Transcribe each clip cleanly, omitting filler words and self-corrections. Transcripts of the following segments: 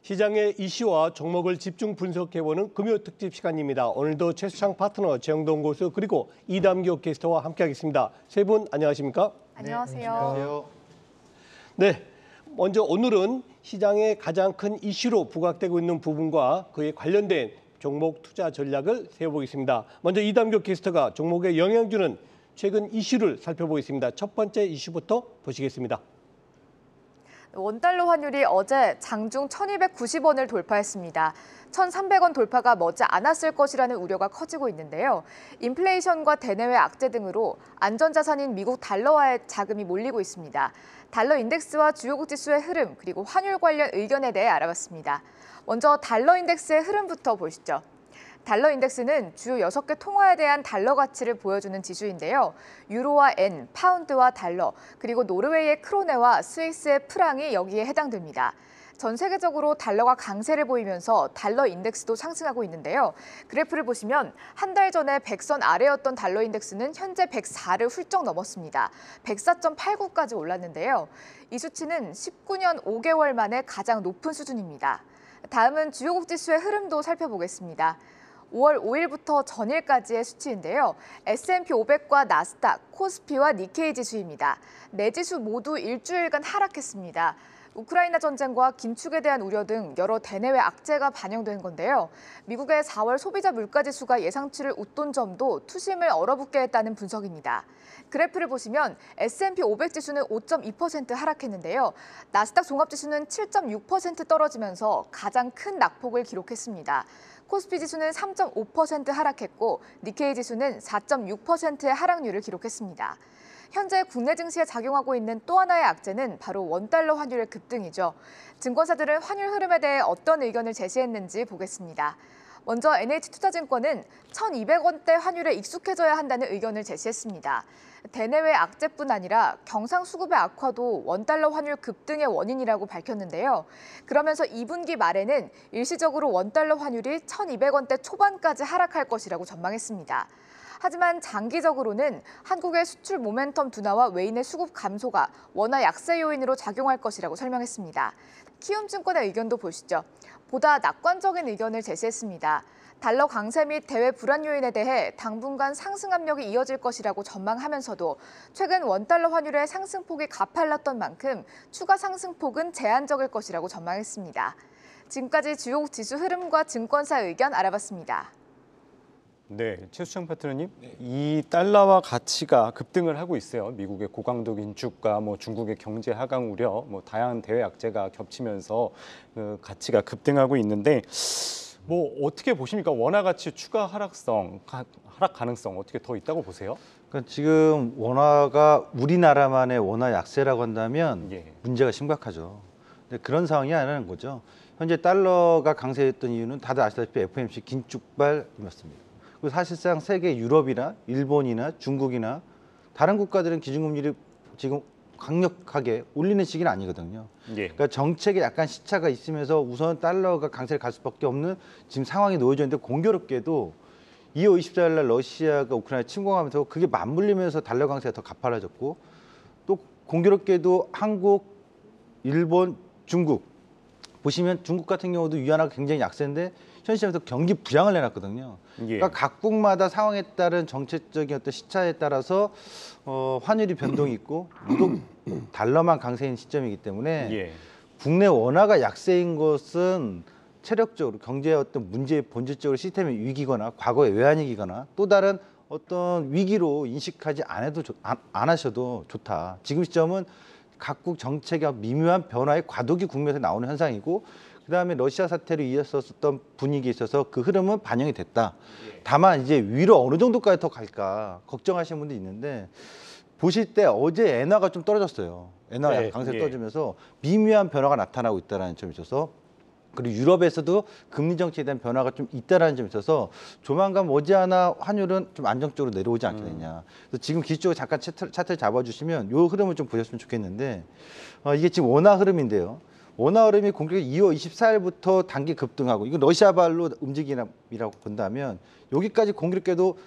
시장의 이슈와 종목을 집중 분석해보는 금요 특집 시간입니다. 오늘도 최수창 파트너, 최영동 고수 그리고 이담교 게스트와 함께하겠습니다. 세 분 안녕하십니까? 안녕하세요. 안녕하세요. 네, 먼저 오늘은 시장의 가장 큰 이슈로 부각되고 있는 부분과 그에 관련된 종목 투자 전략을 세워보겠습니다. 먼저 이담교 게스트가 종목에 영향 주는 최근 이슈를 살펴보겠습니다. 첫 번째 이슈부터 보시겠습니다. 원달러 환율이 어제 장중 1290원을 돌파했습니다. 1300원 돌파가 머지 않았을 것이라는 우려가 커지고 있는데요. 인플레이션과 대내외 악재 등으로 안전자산인 미국 달러화에 자금이 몰리고 있습니다. 달러 인덱스와 주요국 지수의 흐름 그리고 환율 관련 의견에 대해 알아봤습니다. 먼저 달러 인덱스의 흐름부터 보시죠. 달러 인덱스는 주요 6개 통화에 대한 달러 가치를 보여주는 지수인데요. 유로와 엔, 파운드와 달러, 그리고 노르웨이의 크로네와 스위스의 프랑이 여기에 해당됩니다. 전 세계적으로 달러가 강세를 보이면서 달러 인덱스도 상승하고 있는데요. 그래프를 보시면 한 달 전에 100선 아래였던 달러 인덱스는 현재 104를 훌쩍 넘었습니다. 104.89까지 올랐는데요. 이 수치는 19년 5개월 만에 가장 높은 수준입니다. 다음은 주요국 지수의 흐름도 살펴보겠습니다. 5월 5일부터 전일까지의 수치인데요. S&P 500과 나스닥, 코스피와 니케이 지수입니다. 네 지수 모두 일주일간 하락했습니다. 우크라이나 전쟁과 긴축에 대한 우려 등 여러 대내외 악재가 반영된 건데요. 미국의 4월 소비자 물가지수가 예상치를 웃돈 점도 투심을 얼어붙게 했다는 분석입니다. 그래프를 보시면 S&P 500 지수는 5.2% 하락했는데요. 나스닥 종합지수는 7.6% 떨어지면서 가장 큰 낙폭을 기록했습니다. 코스피 지수는 3.5% 하락했고 니케이 지수는 4.6%의 하락률을 기록했습니다. 현재 국내 증시에 작용하고 있는 또 하나의 악재는 바로 원달러 환율의 급등이죠. 증권사들은 환율 흐름에 대해 어떤 의견을 제시했는지 보겠습니다. 먼저 NH투자증권은 1,200원대 환율에 익숙해져야 한다는 의견을 제시했습니다. 대내외 악재뿐 아니라 경상수급의 악화도 원달러 환율 급등의 원인이라고 밝혔는데요. 그러면서 2분기 말에는 일시적으로 원달러 환율이 1,200원대 초반까지 하락할 것이라고 전망했습니다. 하지만 장기적으로는 한국의 수출 모멘텀 둔화와 외인의 수급 감소가 원화 약세 요인으로 작용할 것이라고 설명했습니다. 키움증권의 의견도 보시죠. 보다 낙관적인 의견을 제시했습니다. 달러 강세 및 대외 불안 요인에 대해 당분간 상승 압력이 이어질 것이라고 전망하면서도 최근 원달러 환율의 상승폭이 가팔랐던 만큼 추가 상승폭은 제한적일 것이라고 전망했습니다. 지금까지 주요 지수 흐름과 증권사 의견 알아봤습니다. 네, 최수창 파트너님, 이 달러화 가치가 급등을 하고 있어요. 미국의 고강도 긴축과 중국의 경제 하강 우려, 다양한 대외 악재가 겹치면서 그 가치가 급등하고 있는데 어떻게 보십니까? 원화 가치 추가 하락 가능성 어떻게 더 있다고 보세요? 그러니까 지금 원화가 우리나라만의 원화 약세라고 한다면 문제가 심각하죠. 근데 그런 상황이 아니라는 거죠. 현재 달러가 강세했던 이유는 다들 아시다시피 FOMC 긴축발이었습니다. 그리고 사실상 세계 유럽이나 일본이나 중국이나 다른 국가들은 기준금리를 지금 강력하게 올리는 시기는 아니거든요. 그러니까 정책에 약간 시차가 있으면서 우선 달러가 강세를 갈 수밖에 없는 지금 상황이 놓여져 있는데 공교롭게도 2월 24일 날 러시아가 우크라이나 침공하면서 그게 맞물리면서 달러 강세가 더 가팔라졌고 또 공교롭게도 한국, 일본, 중국 보시면 중국 같은 경우도 위안화가 굉장히 약세인데 현 시점에서 경기 부양을 내놨거든요. 그러니까 각국마다 상황에 따른 정책적인 어떤 시차에 따라서 환율이 변동이 있고 유독 달러만 강세인 시점이기 때문에 국내 원화가 약세인 것은 체력적으로 경제의 어떤 문제의 본질적으로 시스템의 위기거나 과거의 외환위기거나 또 다른 어떤 위기로 인식하지 안 하셔도 좋다. 지금 시점은 각국 정책의 미묘한 변화의 과도기 국면에서 나오는 현상이고 그다음에 러시아 사태로 이어졌었던 분위기에 있어서 그 흐름은 반영이 됐다. 다만 이제 위로 어느 정도까지 더 갈까 걱정하시는 분도 있는데 보실 때 어제 엔화가 좀 떨어졌어요. 엔화가 강세 떨어지면서 미묘한 변화가 나타나고 있다는 점이 있어서 그리고 유럽에서도 금리 정책에 대한 변화가 좀 있다는 점이 있어서 조만간 머지않아 환율은 좀 안정적으로 내려오지 않겠느냐. 그래서 지금 기술적으로 잠깐 차트를 잡아주시면 이 흐름을 좀 보셨으면 좋겠는데 이게 지금 원화 흐름인데요. 원화 흐름이 공격이 2월 24일부터 단기 급등하고 이건 러시아발로 움직임이라고 본다면 여기까지 공교롭게도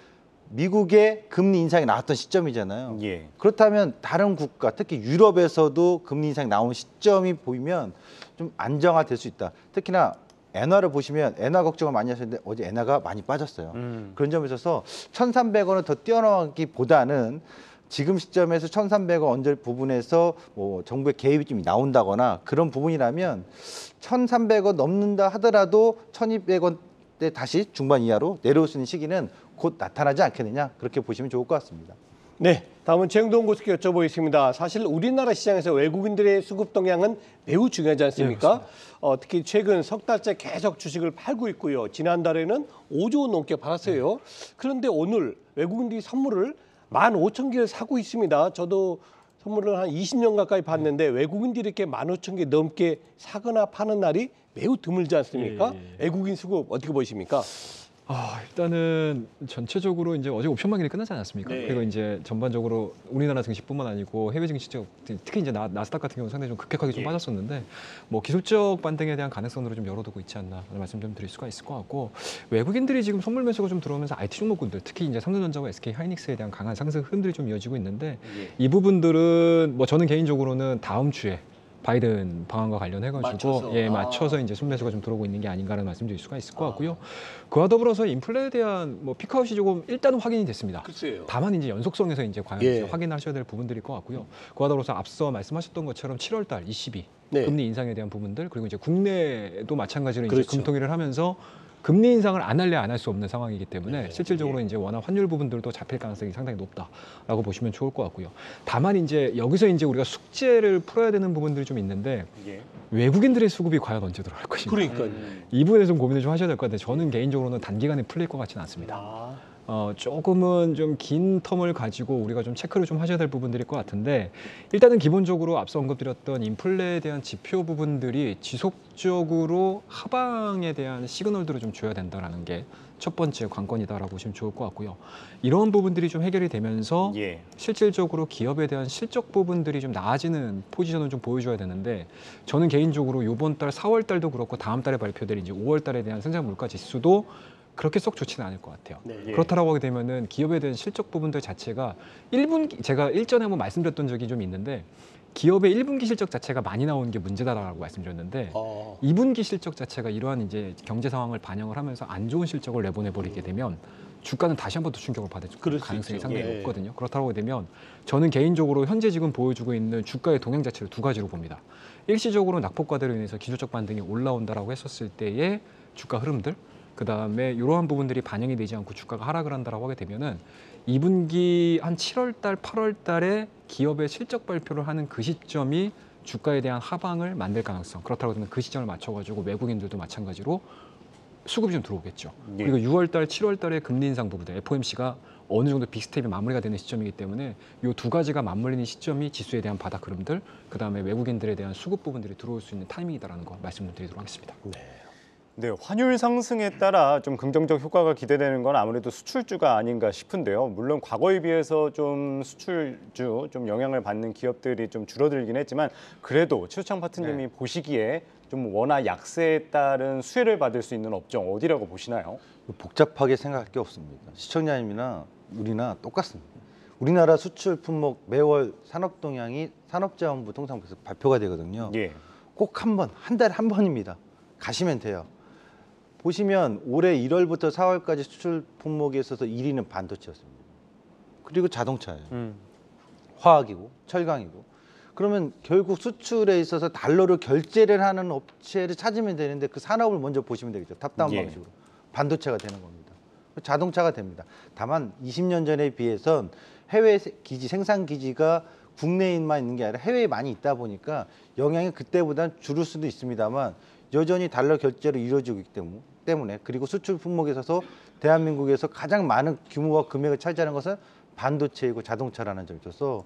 미국의 금리 인상이 나왔던 시점이잖아요. 예. 그렇다면 다른 국가, 특히 유럽에서도 금리 인상이 나온 시점이 보이면 좀 안정화될 수 있다. 특히나 엔화를 보시면 엔화 걱정을 많이 하셨는데 어제 엔화가 많이 빠졌어요. 그런 점에 있어서 1,300원을 더 뛰어넘기보다는 지금 시점에서 1,300원 언저리 부분에서 뭐 정부의 개입이 좀 나온다거나 그런 부분이라면 1,300원 넘는다 하더라도 1,200원대 다시 중반 이하로 내려올 수 있는 시기는 곧 나타나지 않겠느냐 그렇게 보시면 좋을 것 같습니다. 네, 다음은 최영돈 교수께 여쭤보겠습니다. 사실 우리나라 시장에서 외국인들의 수급 동향은 매우 중요하지 않습니까? 특히 최근 석 달째 계속 주식을 팔고 있고요. 지난달에는 5조 원 넘게 팔았어요. 그런데 오늘 외국인들이 선물을 15,000개를 사고 있습니다. 저도 선물을 한 20년 가까이 봤는데 외국인들이 이렇게 15,000개 넘게 사거나 파는 날이 매우 드물지 않습니까? 외국인 수급 어떻게 보십니까? 일단은 전체적으로 이제 어제 옵션 마켓이 끝나지 않았습니까? 네. 그리고 이제 전반적으로 우리나라 증시뿐만 아니고 해외 증시 특히 이제 나스닥 같은 경우 상당히 좀 급격하게 좀 빠졌었는데 뭐 기술적 반등에 대한 가능성으로 좀 열어두고 있지 않나 라는 말씀 좀 드릴 수가 있을 것 같고 외국인들이 지금 선물 매수가 좀 들어오면서 IT 종목군들 특히 이제 삼성전자와 SK 하이닉스에 대한 강한 상승 흐름들이 좀 이어지고 있는데 이 부분들은 뭐 저는 개인적으로는 다음 주에 바이든 방안과 관련해가지고 맞춰서 이제 순매수가 좀 들어오고 있는 게 아닌가라는 말씀드릴 수가 있을 것 같고요. 그와 더불어서 인플레에 대한 뭐 피크아웃이 조금 일단은 확인이 됐습니다. 글쎄요. 다만 이제 연속성에서 이제 과연 이제 확인하셔야 될 부분들일 것 같고요. 그와 더불어서 앞서 말씀하셨던 것처럼 7월달 ECB 금리 인상에 대한 부분들 그리고 이제 국내도 마찬가지로 이제 금통위를 하면서 금리 인상을 안 할래 안 할 수 없는 상황이기 때문에 실질적으로 이제 워낙 환율 부분들도 잡힐 가능성이 상당히 높다라고 보시면 좋을 것 같고요. 다만 이제 여기서 이제 우리가 숙제를 풀어야 되는 부분들이 좀 있는데 외국인들의 수급이 과연 언제 들어갈 것인가. 그러니까요. 이 부분에 좀 고민을 좀 하셔야 될 것 같아요. 저는 개인적으로는 단기간에 풀릴 것 같지는 않습니다. 조금은 좀 긴 텀을 가지고 우리가 좀 체크를 좀 하셔야 될 부분들일 것 같은데 일단은 기본적으로 앞서 언급드렸던 인플레에 대한 지표 부분들이 지속적으로 하방에 대한 시그널들을 좀 줘야 된다라는 게 첫 번째 관건이다라고 보시면 좋을 것 같고요. 이런 부분들이 좀 해결이 되면서 실질적으로 기업에 대한 실적 부분들이 좀 나아지는 포지션을 좀 보여줘야 되는데 저는 개인적으로 이번 달 4월 달도 그렇고 다음 달에 발표될 이제 5월 달에 대한 생산 물가 지수도 그렇게 썩 좋지는 않을 것 같아요. 그렇다라고 하게 되면은 기업에 대한 실적 부분들 자체가 1분기 제가 일전에 한번 말씀드렸던 적이 좀 있는데 기업의 1분기 실적 자체가 많이 나오는 게 문제다라고 말씀드렸는데 2분기 실적 자체가 이러한 이제 경제 상황을 반영을 하면서 안 좋은 실적을 내보내 버리게 되면 주가는 다시 한 번 더 충격을 받을 가능성이 상당히 높거든요. 그렇다고 되면 저는 개인적으로 현재 지금 보여주고 있는 주가의 동향 자체를 두 가지로 봅니다. 일시적으로 낙폭과대로 인해서 기술적 반등이 올라온다라고 했었을 때의 주가 흐름들 그다음에 이러한 부분들이 반영이 되지 않고 주가가 하락을 한다라고 하게 되면은 2분기 한 7월 달, 8월 달에 기업의 실적 발표를 하는 그 시점이 주가에 대한 하방을 만들 가능성. 그렇다고 하면 그 시점을 맞춰가지고 외국인들도 마찬가지로 수급이 좀 들어오겠죠. 그리고 6월 달, 7월 달에 금리 인상 부분들, FOMC가 어느 정도 빅스텝이 마무리가 되는 시점이기 때문에 이 두 가지가 맞물리는 시점이 지수에 대한 바닥 흐름들, 그다음에 외국인들에 대한 수급 부분들이 들어올 수 있는 타이밍이다라는 거 말씀드리도록 하겠습니다. 네, 환율 상승에 따라 좀 긍정적 효과가 기대되는 건 아무래도 수출주가 아닌가 싶은데요. 물론 과거에 비해서 좀 수출주 좀 영향을 받는 기업들이 좀 줄어들긴 했지만 그래도 최수창 파트님이 보시기에 좀 원화 약세에 따른 수혜를 받을 수 있는 업종 어디라고 보시나요? 복잡하게 생각할 게 없습니다. 시청자님이나 우리나 똑같습니다. 우리나라 수출 품목 매월 산업 동향이 산업자원부 통상부에서 발표가 되거든요. 꼭 한 달에 한 번입니다. 가시면 돼요. 보시면 올해 1월부터 4월까지 수출 품목에 있어서 1위는 반도체였습니다. 그리고 자동차예요. 화학이고 철강이고. 그러면 결국 수출에 있어서 달러로 결제를 하는 업체를 찾으면 되는데 그 산업을 먼저 보시면 되겠죠. 탑다운 방식으로. 반도체가 되는 겁니다. 자동차가 됩니다. 다만 20년 전에 비해선 해외 기지, 생산 기지가 국내에만 있는 게 아니라 해외에 많이 있다 보니까 영향이 그때보다는 줄을 수도 있습니다만 여전히 달러 결제로 이루어지고 있기 때문에 그리고 수출 품목에 있어서 대한민국에서 가장 많은 규모와 금액을 차지하는 것은 반도체이고 자동차라는 점이 있어서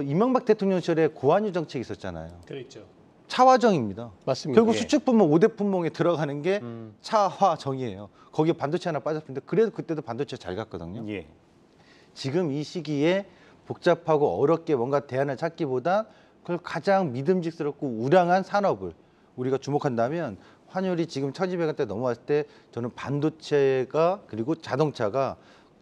이명박 대통령 시절에 고환유 정책이 있었잖아요. 그렇죠. 차화정입니다. 맞습니다. 결국 수출 품목 5대 품목에 들어가는 게 차화정이에요. 거기에 반도체 하나 빠졌는데 그래도 그때도 반도체 잘 갔거든요. 지금 이 시기에 복잡하고 어렵게 뭔가 대안을 찾기보다 그걸 가장 믿음직스럽고 우량한 산업을 우리가 주목한다면 환율이 지금 1,200원대 넘어왔을 때 저는 반도체가 그리고 자동차가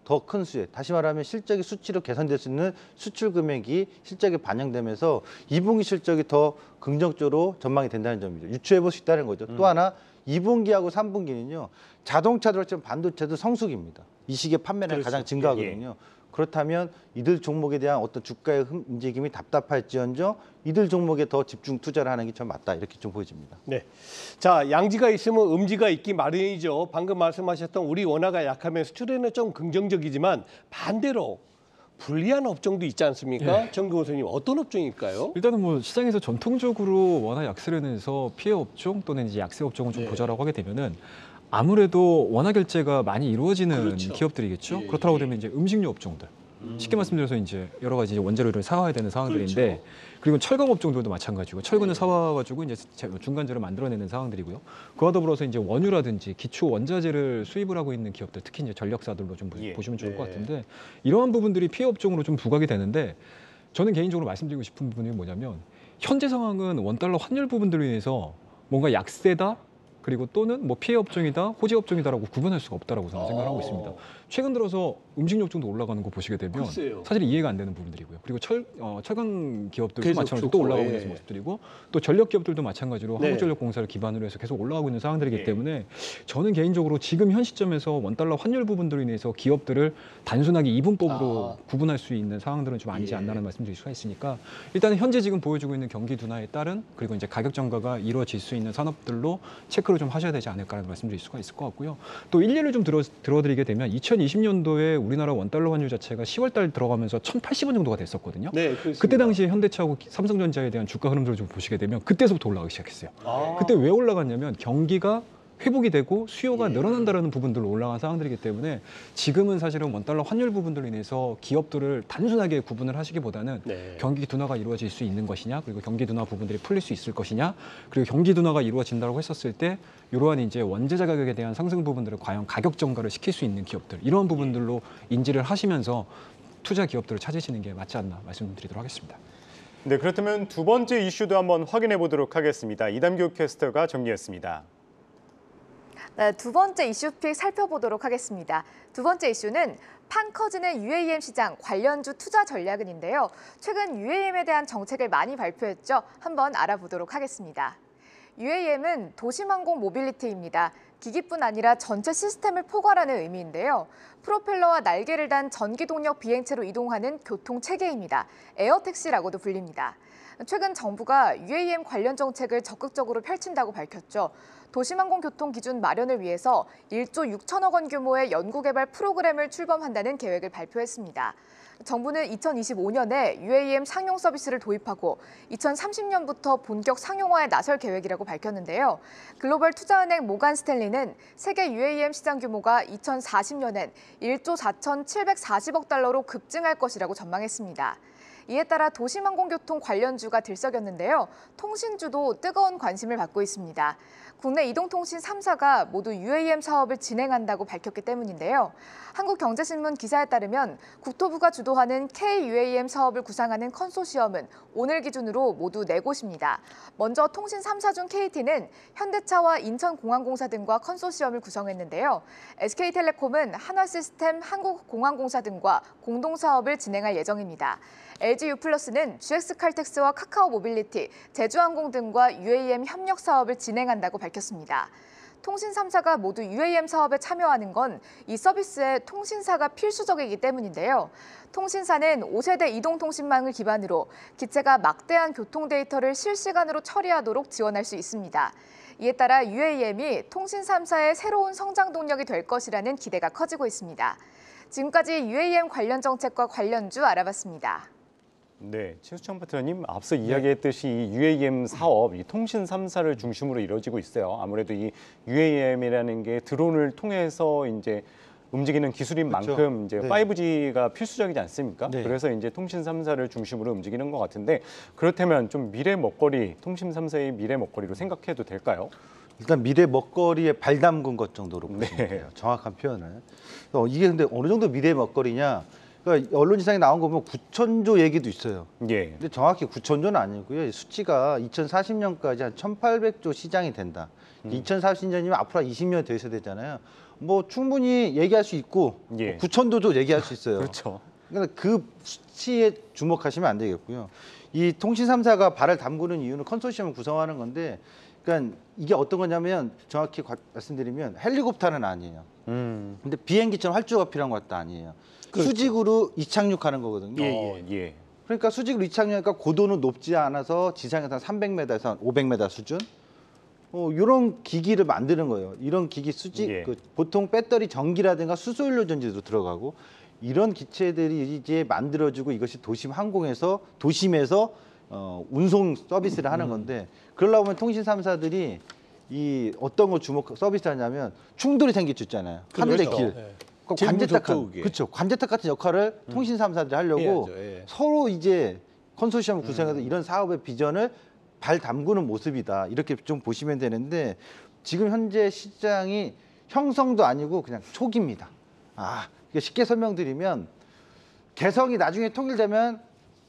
더 큰 수혜, 다시 말하면 실적이 수치로 개선될 수 있는 수출 금액이 실적에 반영되면서 2분기 실적이 더 긍정적으로 전망이 된다는 점이죠. 유추해 볼 수 있다는 거죠. 또 하나 2분기하고 3분기는요. 자동차도 그렇지만 반도체도 성수기입니다. 이 시기에 판매량이 그렇죠. 가장 증가하거든요. 그렇다면 이들 종목에 대한 어떤 주가의 움직임이 답답할지언정 이들 종목에 더 집중 투자를 하는 게 좀 맞다 이렇게 좀 보여집니다. 네. 자, 양지가 있으면 음지가 있기 마련이죠. 방금 말씀하셨던 우리 원화가 약하면 수출에는 좀 긍정적이지만 반대로 불리한 업종도 있지 않습니까? 정경호 선생님 어떤 업종일까요? 일단은 뭐 시장에서 전통적으로 원화 약세를 내서 피해 업종 또는 이제 약세 업종을 좀 보자라고 하게 되면은 아무래도 원화 결제가 많이 이루어지는 그렇죠. 기업들이겠죠. 예, 그렇다고 예. 되면 이제 음식료 업종들. 쉽게 말씀드려서 이제 여러 가지 이제 원재료를 사와야 되는 상황들인데 그렇죠. 그리고 철강 업종들도 마찬가지고 철근을 사와가지고 이제 중간재를 만들어내는 상황들이고요. 그와 더불어서 이제 원유라든지 기초 원자재를 수입을 하고 있는 기업들, 특히 이제 전력사들로 좀 예. 보시면 좋을 것 네. 같은데 이러한 부분들이 피해 업종으로 좀 부각이 되는데 저는 개인적으로 말씀드리고 싶은 부분이 뭐냐면 현재 상황은 원달러 환율 부분들로 인해서 뭔가 약세다. 그리고 또는 뭐 피해 업종이다, 호재 업종이다라고 구분할 수가 없다라고 저는 생각하고 있습니다. 최근 들어서 음식료 업종도 올라가는 거 보시게 되면 글쎄요. 사실 이해가 안 되는 부분들이고요. 그리고 철강 기업들도 계속 마찬가지로 좋고, 또 올라가고 예. 있는 모습들이고 또 전력 기업들도 마찬가지로 네. 한국전력공사를 기반으로 해서 계속 올라가고 있는 상황들이기 예. 때문에 저는 개인적으로 지금 현 시점에서 원달러 환율 부분들로 인해서 기업들을 단순하게 이분법으로 구분할 수 있는 상황들은 좀 아니지 예. 않나라는 말씀드릴 수가 있으니까 일단은 현재 지금 보여주고 있는 경기 둔화에 따른 그리고 이제 가격 전가가 이루어질 수 있는 산업들로 체크를 좀 하셔야 되지 않을까라는 말씀드릴 수가 있을 것 같고요. 또 일례를 좀 들어드리게 되면 2020년도에 우리나라 원달러 환율 자체가 10월 달 들어가면서 1,080원 정도가 됐었거든요. 네, 그렇습니다. 그때 당시에 현대차하고 삼성전자에 대한 주가 흐름들을 좀 보시게 되면 그때서부터 올라가기 시작했어요. 그때 왜 올라갔냐면 경기가 회복이 되고 수요가 늘어난다라는 부분들로 올라간 상황들이기 때문에 지금은 사실은 원달러 환율 부분들로 인해서 기업들을 단순하게 구분을 하시기보다는 네. 경기 둔화가 이루어질 수 있는 것이냐 그리고 경기 둔화 부분들이 풀릴 수 있을 것이냐 그리고 경기 둔화가 이루어진다고 했었을 때 이러한 이제 원재자 가격에 대한 상승 부분들을 과연 가격 전가를 시킬 수 있는 기업들 이러한 부분들로 인지를 하시면서 투자 기업들을 찾으시는 게 맞지 않나 말씀드리도록 하겠습니다. 네, 그렇다면 두 번째 이슈도 한번 확인해 보도록 하겠습니다. 이담규 캐스터가 정리했습니다. 네, 두 번째 이슈픽 살펴보도록 하겠습니다. 두 번째 이슈는 판 커지는 UAM 시장 관련주 투자 전략은인데요. 최근 UAM에 대한 정책을 많이 발표했죠. 한번 알아보도록 하겠습니다. UAM은 도심항공 모빌리티입니다. 기기뿐 아니라 전체 시스템을 포괄하는 의미인데요. 프로펠러와 날개를 단 전기동력 비행체로 이동하는 교통체계입니다. 에어택시라고도 불립니다. 최근 정부가 UAM 관련 정책을 적극적으로 펼친다고 밝혔죠. 도심항공교통 기준 마련을 위해서 1조 6천억 원 규모의 연구개발 프로그램을 출범한다는 계획을 발표했습니다. 정부는 2025년에 UAM 상용 서비스를 도입하고 2030년부터 본격 상용화에 나설 계획이라고 밝혔는데요. 글로벌 투자은행 모간 스탠리는 세계 UAM 시장 규모가 2040년엔 1조 4,740억 달러로 급증할 것이라고 전망했습니다. 이에 따라 도심항공교통 관련주가 들썩였는데요. 통신주도 뜨거운 관심을 받고 있습니다. 국내 이동통신 3사가 모두 UAM 사업을 진행한다고 밝혔기 때문인데요. 한국경제신문 기사에 따르면 국토부가 주도하는 K-UAM 사업을 구상하는 컨소시엄은 오늘 기준으로 모두 4곳입니다. 먼저 통신 3사 중 KT는 현대차와 인천공항공사 등과 컨소시엄을 구성했는데요. SK텔레콤은 한화시스템, 한국공항공사 등과 공동사업을 진행할 예정입니다. LG유플러스는 GX칼텍스와 카카오모빌리티, 제주항공 등과 UAM 협력 사업을 진행한다고 밝혔습니다. 통신 3사가 모두 UAM 사업에 참여하는 건 이 서비스에 통신사가 필수적이기 때문인데요. 통신사는 5세대 이동통신망을 기반으로 기체가 막대한 교통 데이터를 실시간으로 처리하도록 지원할 수 있습니다. 이에 따라 UAM이 통신 3사의 새로운 성장 동력이 될 것이라는 기대가 커지고 있습니다. 지금까지 UAM 관련 정책과 관련주 알아봤습니다. 네, 최수청 파트너님 앞서 이야기했듯이 이 UAM 사업, 이 통신 3사를 중심으로 이루어지고 있어요. 아무래도 이 UAM이라는 게 드론을 통해서 이제 움직이는 기술인 그렇죠. 만큼 이제 네. 5G가 필수적이지 않습니까? 네. 그래서 이제 통신 3사를 중심으로 움직이는 것 같은데 그렇다면 좀 미래 먹거리, 통신 3사의 미래 먹거리로 생각해도 될까요? 일단 미래 먹거리에 발 담근 것 정도로 보시면 돼요. 정확한 표현은. 이게 근데 어느 정도 미래 먹거리냐? 그러니까 언론지상에 나온 거 보면 9천조 얘기도 있어요. 예. 근데 정확히 9천조는 아니고요. 이 수치가 2040년까지 한 1,800조 시장이 된다. 2040년이면 앞으로 20년 더 있어야 되잖아요. 뭐 충분히 얘기할 수 있고 예. 9천조도 얘기할 수 있어요. 그렇죠. 그러니까 그 수치에 주목하시면 안 되겠고요. 이 통신 3사가 발을 담그는 이유는 컨소시엄을 구성하는 건데, 그러니까 이게 어떤 거냐면 정확히 말씀드리면 헬리콥터는 아니에요. 근데 비행기처럼 활주로가 필요한 것도 아니에요. 그렇죠. 수직으로 이착륙하는 거거든요. 예. 그러니까 수직으로 이착륙하니까 고도는 높지 않아서 지상에서 한 300m에서 한 500m 수준. 이런 기기를 만드는 거예요. 이런 기기 수직, 예. 보통 배터리 전기라든가 수소연료 전지도 들어가고 이런 기체들이 이제 만들어지고 이것이 도심에서 운송 서비스를 하는 건데, 그러려고 하면 통신 3사들이 이 어떤 거 서비스하냐면 충돌이 생길 수 있잖아요. 하늘의 그렇죠. 길. 예. 그 재무적도 관제탑, 그게. 그렇죠. 관제탑 같은 역할을 통신 3사들이 하려고 해야죠, 예. 서로 이제 컨소시엄을 구성해서 이런 사업의 비전을 발 담그는 모습이다. 이렇게 좀 보시면 되는데, 지금 현재 시장이 형성도 아니고 그냥 초기입니다. 이게 쉽게 설명드리면 개성이 나중에 통일되면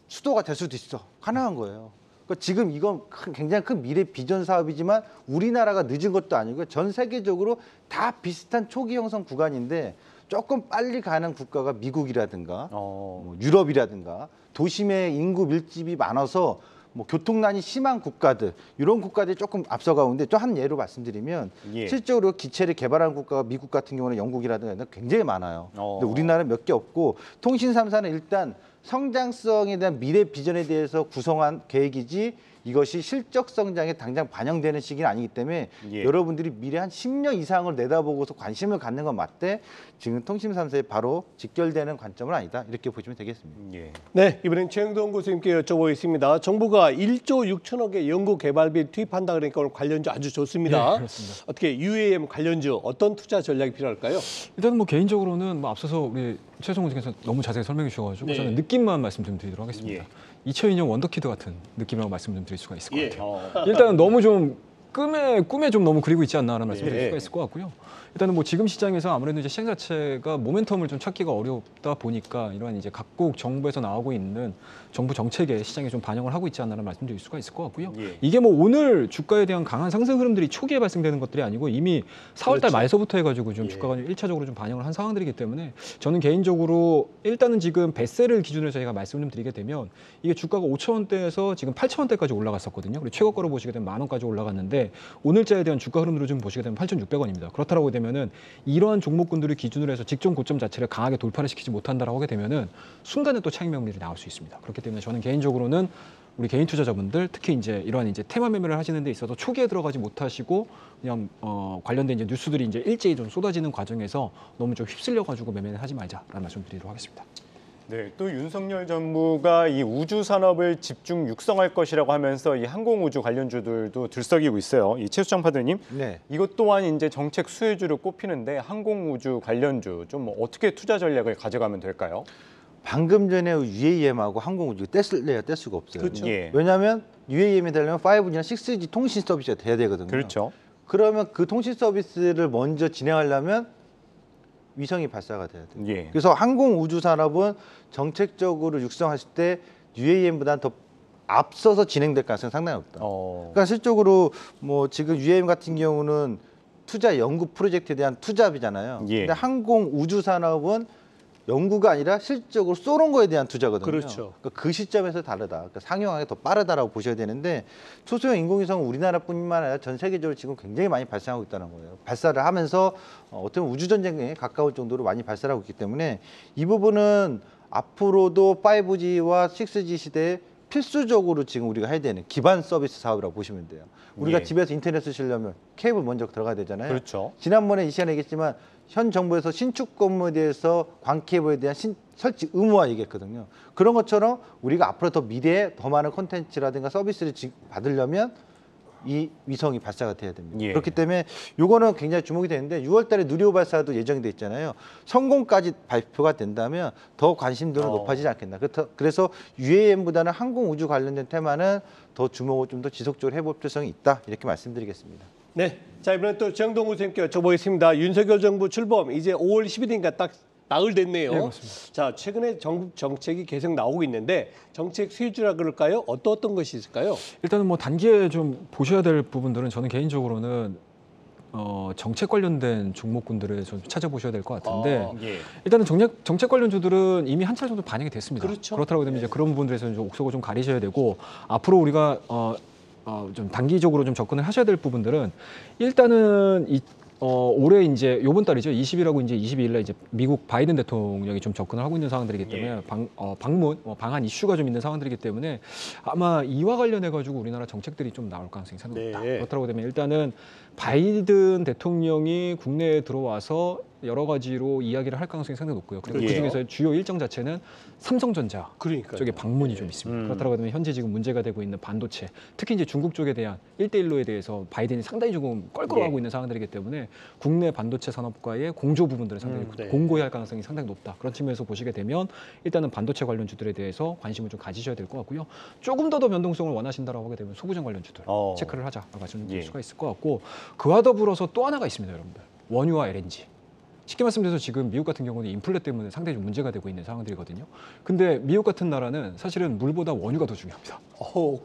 수도가 될 수도 있어. 가능한 거예요. 그러니까 지금 이건 굉장히 큰 미래 비전 사업이지만 우리나라가 늦은 것도 아니고 전 세계적으로 다 비슷한 초기 형성 구간인데, 조금 빨리 가는 국가가 미국이라든가 뭐 유럽이라든가 도심의 인구 밀집이 많아서 뭐 교통난이 심한 국가들, 이런 국가들이 조금 앞서가는데, 또 한 예로 말씀드리면 예. 실제로 기체를 개발한 국가가 미국 같은 경우는 영국이라든가 굉장히 많아요. 근데 우리나라는 몇 개 없고, 통신 3사는 일단 성장성에 대한 미래 비전에 대해서 구성한 계획이지 이것이 실적 성장에 당장 반영되는 시기는 아니기 때문에 예. 여러분들이 미래 한 10년 이상을 내다보고서 관심을 갖는 건 맞대, 지금 통신 3사에 바로 직결되는 관점은 아니다. 이렇게 보시면 되겠습니다. 예. 네, 이번엔 최영동 교수님께 여쭤보겠습니다. 정부가 1조 6천억의 연구 개발비 투입한다 그러니까 오늘 관련주 아주 좋습니다. 네, 그렇습니다. 어떻게 UAM 관련주 어떤 투자 전략이 필요할까요? 일단 뭐 개인적으로는 뭐 앞서서 우리 최성훈 선생님께서 너무 자세히 설명해 주셔가지고 네. 저는 느낌만 말씀 좀 드리도록 하겠습니다. 2002년 원더키드 같은 느낌이라고 말씀 좀 드릴 수가 있을 것 같아요. 일단은 너무 좀 꿈에 좀 너무 그리고 있지 않나라는 말씀을 드릴 수가 있을 것 같고요. 일단은 뭐 지금 시장에서 아무래도 이제 시장 자체가 모멘텀을 좀 찾기가 어렵다 보니까 이러한 이제 각국 정부에서 나오고 있는 정부 정책에 시장에 좀 반영을 하고 있지 않나라는 말씀드릴 수가 있을 것 같고요. 이게 뭐 오늘 주가에 대한 강한 상승 흐름들이 초기에 발생되는 것들이 아니고 이미 4월 달 말서부터 해가지고 좀 주가가 1차적으로 좀 반영을 한 상황들이기 때문에 저는 개인적으로 일단은 지금 뱃세를 기준으로 저희가 말씀을 좀 드리게 되면 이게 주가가 5,000원대에서 지금 8,000원대까지 올라갔었거든요. 그리고 최고가로 보시게 되면 10,000원까지 올라갔는데 오늘자에 대한 주가 흐름으로 좀 보시게 되면 8,600원입니다. 그렇다고 되면은 이러한 종목군들을 기준으로 해서 직전 고점 자체를 강하게 돌파를 시키지 못한다라고 하게 되면은 순간에 또 차익 매물이 나올 수 있습니다. 그렇기 때문에 저는 개인적으로는 우리 개인 투자자분들 특히 이제 이러한 이제 테마 매매를 하시는 데 있어서 초기에 들어가지 못하시고 그냥 관련된 이제 뉴스들이 이제 일제히 좀 쏟아지는 과정에서 너무 좀 휩쓸려 가지고 매매를 하지 말자라는 말씀드리도록 하겠습니다. 네, 또 윤석열 정부가 이 우주 산업을 집중 육성할 것이라고 하면서 이 항공우주 관련주들도 들썩이고 있어요. 이 최수정 파드님, 네. 이것 또한 이제 정책 수혜주로 꼽히는데 항공우주 관련주 좀 뭐 어떻게 투자 전략을 가져가면 될까요? 방금 전에 UAM하고 항공우주 뗄래야 뗄 수가 없어요. 그렇죠. 예. 왜냐하면 UAM이 되려면 5G나 6G 통신 서비스가 돼야 되거든요. 그렇죠. 그러면 그 통신 서비스를 먼저 진행하려면 위성이 발사가 돼야 돼요. 예. 그래서 항공우주 산업은 정책적으로 육성했을 때 UAM보다는 더 앞서서 진행될 가능성이 상당히 높다. 그러니까 실적으로 뭐 지금 UAM 같은 경우는 투자 연구 프로젝트에 대한 투자비잖아요. 예. 근데 항공우주 산업은 연구가 아니라 실적으로 쏘는 거에 대한 투자거든요. 그렇죠. 그러니까 그 시점에서 다르다. 그러니까 상용하게 더 빠르다라고 보셔야 되는데, 초소형 인공위성은 우리나라뿐만 아니라 전 세계적으로 지금 굉장히 많이 발생하고 있다는 거예요. 발사를 하면서 어떤 우주 전쟁에 가까울 정도로 많이 발사를 하고 있기 때문에 이 부분은 앞으로도 5G와 6G 시대에 필수적으로 지금 우리가 해야 되는 기반 서비스 사업이라고 보시면 돼요. 우리가 예. 집에서 인터넷 쓰시려면 케이블 먼저 들어가야 되잖아요. 그렇죠. 지난번에 이 시간에 얘기했지만 현 정부에서 신축 건물에 대해서 광케이블에 대한 설치 의무화 얘기했거든요. 그런 것처럼 우리가 앞으로 더 미래에 더 많은 콘텐츠라든가 서비스를 받으려면 이 위성이 발사가 돼야 됩니다. 예. 그렇기 때문에 이거는 굉장히 주목이 되는데 6월 달에 누리호 발사도 예정이 돼 있잖아요. 성공까지 발표가 된다면 더 관심도는 높아지지 않겠나. 그래서 UAM보다는 항공우주 관련된 테마는 더 주목을 좀 더 지속적으로 해볼 필요성이 있다. 이렇게 말씀드리겠습니다. 네, 자 이번엔 또 정동 교수님께 여쭤보겠습니다. 윤석열 정부 출범 이제 5월 10일이니까 딱 나흘 됐네요. 네, 맞습니다. 자, 최근에 전국 정책이 계속 나오고 있는데 정책 쇄주라 그럴까요? 어떤 것이 있을까요? 일단은 뭐 단기에 좀 보셔야 될 부분들은 저는 개인적으로는 정책 관련된 종목군들을 좀 찾아보셔야 될 것 같은데 예. 일단은 정책 관련주들은 이미 한 차례 정도 반영이 됐습니다. 그렇죠. 그렇다고 되면 이제 그런 부분들에서는 좀 옥석을 좀 가리셔야 되고 앞으로 우리가 좀 단기적으로 좀 접근을 하셔야 될 부분들은 일단은 올해 이제 요번 달이죠. 20일하고 이제 22일날 이제 미국 바이든 대통령이 좀 접근을 하고 있는 상황들이기 때문에 방문, 방한 이슈가 좀 있는 상황들이기 때문에 아마 이와 관련해 가지고 우리나라 정책들이 좀 나올 가능성이 상당히 높다. 네. 그렇다고 되면 일단은 바이든 대통령이 국내에 들어와서 여러 가지로 이야기를 할 가능성이 상당히 높고요. 그리고 그렇죠. 그중에서 주요 일정 자체는 삼성전자 그러니까요. 쪽에 방문이 좀 있습니다. 그렇다고 하면 현재 지금 문제가 되고 있는 반도체, 특히 이제 중국 쪽에 대한 1대1로에 대해서 바이든이 상당히 조금 껄끄러워하고 있는 상황들이기 때문에 국내 반도체 산업과의 공조 부분들을 상당히 네. 공고히 할 가능성이 상당히 높다. 그런 측면에서 보시게 되면 일단은 반도체 관련주들에 대해서 관심을 좀 가지셔야 될 것 같고요. 조금 더 변동성을 원하신다라고 하게 되면 소부장 관련주들 체크를 하자라고 말씀드릴 수가 있을 것 같고 그와 더불어서 또 하나가 있습니다, 여러분들. 원유와 LNG. 쉽게 말씀드려서 지금 미국 같은 경우는 인플레 때문에 상당히 좀 문제가 되고 있는 상황들이거든요. 근데 미국 같은 나라는 사실은 물보다 원유가 더 중요합니다.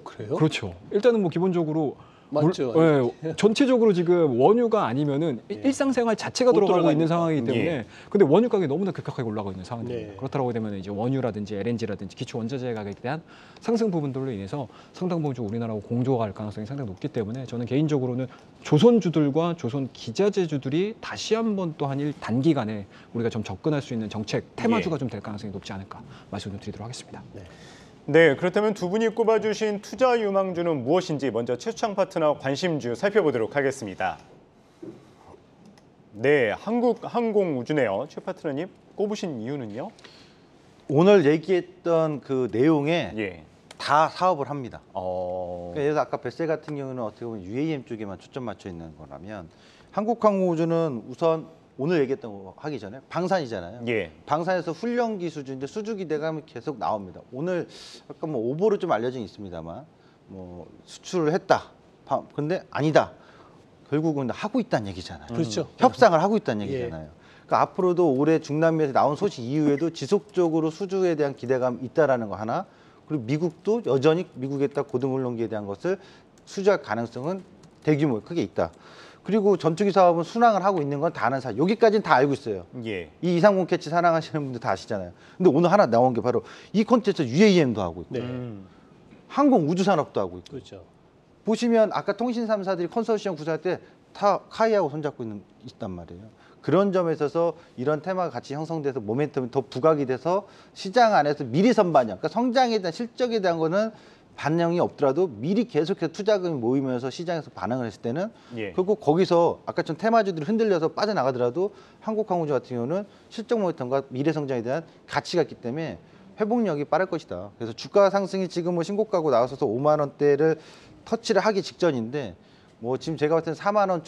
그래요? 그렇죠. 일단은 뭐 기본적으로 맞죠. 전체적으로 지금 원유가 아니면은 일상생활 자체가 못 돌아가고 있는 돌아가니까. 상황이기 때문에 근데 원유 가격이 너무나 급격하게 올라가고 있는 상황입니다. 네. 그렇다고 되면 이제 원유라든지 LNG라든지 기초 원자재 가격에 대한 상승 부분들로 인해서 상당 부분 좀 우리나라하고 공조할 가능성이 상당히 높기 때문에 저는 개인적으로는 조선주들과 조선 기자재주들이 다시 한번 또 한 단기간에 우리가 좀 접근할 수 있는 정책 테마주가 좀 될 가능성이 높지 않을까 말씀 좀 드리도록 하겠습니다. 네, 그렇다면 두 분이 꼽아주신 투자 유망주는 무엇인지 먼저 최수창 파트너 관심주 살펴보도록 하겠습니다. 네, 한국항공우주네요. 최 파트너님 꼽으신 이유는요? 오늘 얘기했던 그 내용에 예. 다 사업을 합니다. 그러니까 예를 들어 아까 뱃세 같은 경우는 어떻게 보면 UAM 쪽에만 초점 맞춰 있는 거라면 한국항공우주는 우선 오늘 얘기했던 거 하기 전에 방산이잖아요. 예. 방산에서 훈련기 수준인데 수주기대감이 계속 나옵니다. 오늘 아까 뭐 오보로 좀 알려진 있습니다만 뭐 수출을 했다. 근데 아니다. 결국은 하고 있다는 얘기잖아요. 그렇죠. 협상을 하고 있다는 얘기잖아요. 그러니까 앞으로도 올해 중남미에서 나온 소식 이후에도 지속적으로 수주에 대한 기대감이 있다라는 거 하나. 그리고 미국도 여전히 미국에다 고등훈련기에 대한 것을 수주할 가능성은 대규모 크게 있다. 그리고 전투기 사업은 순항을 하고 있는 건 다 아는 사실. 여기까지는 다 알고 있어요. 예. 이 230 캐치 사랑하시는 분들 다 아시잖아요. 근데 오늘 하나 나온 게 바로 이 콘텐츠 UAM도 하고 있고 네. 항공 우주 산업도 하고 있고. 그렇죠. 보시면 아까 통신 3사들이 컨소시엄 구성할 때 다 카이하고 손잡고 있단 말이에요. 그런 점에 있어서 이런 테마가 같이 형성돼서 모멘텀이 더 부각이 돼서 시장 안에서 미리 선반영, 그러니까 성장에 대한 실적에 대한 거는 반영이 없더라도 미리 계속해서 투자금이 모이면서 시장에서 반응을 했을 때는 결국 거기서 아까처럼 테마주들이 흔들려서 빠져나가더라도 한국항공우주 같은 경우는 실적 모멘텀과 미래 성장에 대한 가치가 있기 때문에 회복력이 빠를 것이다. 그래서 주가 상승이 지금 뭐 신고가고 나와서 5만 원대를 터치를 하기 직전인데 뭐 지금 제가 봤을 때는 4만 원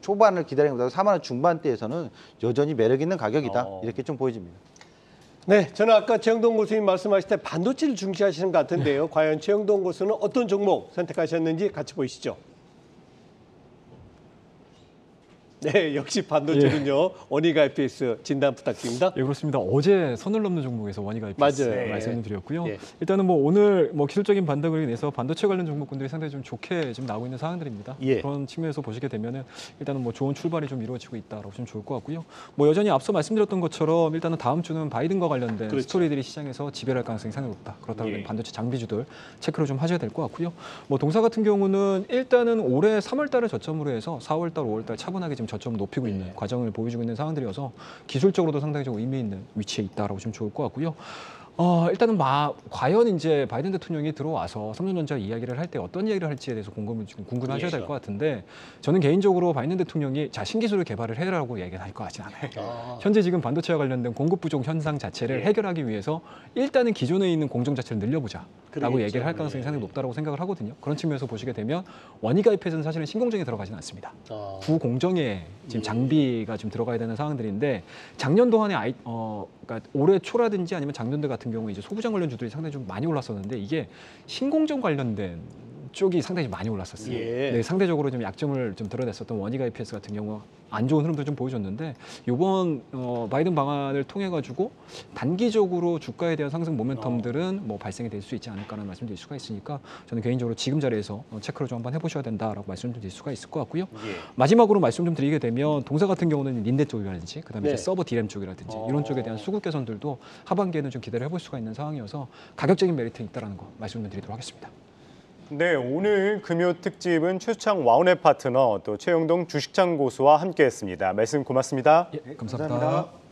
초반을 기다리는 것보다 4만 원 중반대에서는 여전히 매력 있는 가격이다. 이렇게 좀 보여집니다. 네, 저는 아까 최영동 교수님 말씀하실 때 반도체를 중시하시는 것 같은데요. 과연 최영동 교수는 어떤 종목 선택하셨는지 같이 보시죠. 네, 역시 반도체군요. 원희가 IPS 진단 부탁드립니다. 예, 그렇습니다. 어제 선을 넘는 종목에서 원희가 IPS 맞아요. 말씀을 드렸고요. 예. 일단은 뭐 오늘 뭐 기술적인 반등을 인해서 반도체 관련 종목군들이 상당히 좀 좋게 지금 나오고 있는 상황들입니다. 예. 그런 측면에서 보시게 되면은 일단은 뭐 좋은 출발이 좀 이루어지고 있다라고 보시면 좋을 것 같고요. 뭐 여전히 앞서 말씀드렸던 것처럼 일단은 다음 주는 바이든과 관련된 그렇죠. 스토리들이 시장에서 지배할 가능성이 상당히 높다. 그렇다고 예. 하면 반도체 장비주들 체크를 좀 하셔야 될 것 같고요. 뭐 동사 같은 경우는 일단은 올해 3월달을 저점으로 해서 4월달, 5월달 차분하게 지금 저점을 높이고 있는 과정을 보여주고 있는 상황들이어서 기술적으로도 상당히 좀 의미 있는 위치에 있다라고 보시면 좋을 것 같고요. 일단은 과연 이제 바이든 대통령이 들어와서 삼성전자 이야기를 할 때 어떤 이야기를 할지에 대해서 궁금하셔야 될 것 같은데 저는 개인적으로 바이든 대통령이 신기술을 개발을 해라라고 얘기를 할 것 같지는 않아요. 현재 지금 반도체와 관련된 공급 부족 현상 자체를 해결하기 위해서 일단은 기존에 있는 공정 자체를 늘려보자라고 그러겠죠. 얘기를 할 가능성이 상당히 높다라고 생각을 하거든요. 그런 측면에서 보시게 되면 원희가 IPS는 사실은 신공정에 들어가지는 않습니다. 구공정에 지금 장비가 좀 들어가야 되는 상황들인데 작년 동안에 그러니까 올해 초라든지 아니면 작년도 같은 경우 이제 소부장 관련주들이 상당히 좀 많이 올랐었는데 이게 신공정 관련된 이쪽이 상당히 많이 올랐었어요. 예. 네, 상대적으로 좀 약점을 좀 드러냈었던 원익 IPS 같은 경우 안 좋은 흐름도 좀 보여줬는데 이번 바이든 방안을 통해 가지고 단기적으로 주가에 대한 상승 모멘텀들은 뭐 발생이 될 수 있지 않을까라는 말씀드릴 수가 있으니까 저는 개인적으로 지금 자리에서 체크를 좀 한번 해보셔야 된다라고 말씀드릴 수가 있을 것 같고요. 예. 마지막으로 말씀 좀 드리게 되면 동사 같은 경우는 닌데 쪽이라든지 그다음에 네. 이제 서버 디램 쪽이라든지 이런 쪽에 대한 수급 개선들도 하반기에는 좀 기대를 해볼 수가 있는 상황이어서 가격적인 메리트는 있다라는 거 말씀 좀 드리도록 하겠습니다. 네, 오늘 금요 특집은 최수창 와운앱 파트너 또 최영동 주식창 고수와 함께했습니다. 말씀 고맙습니다. 예, 감사합니다.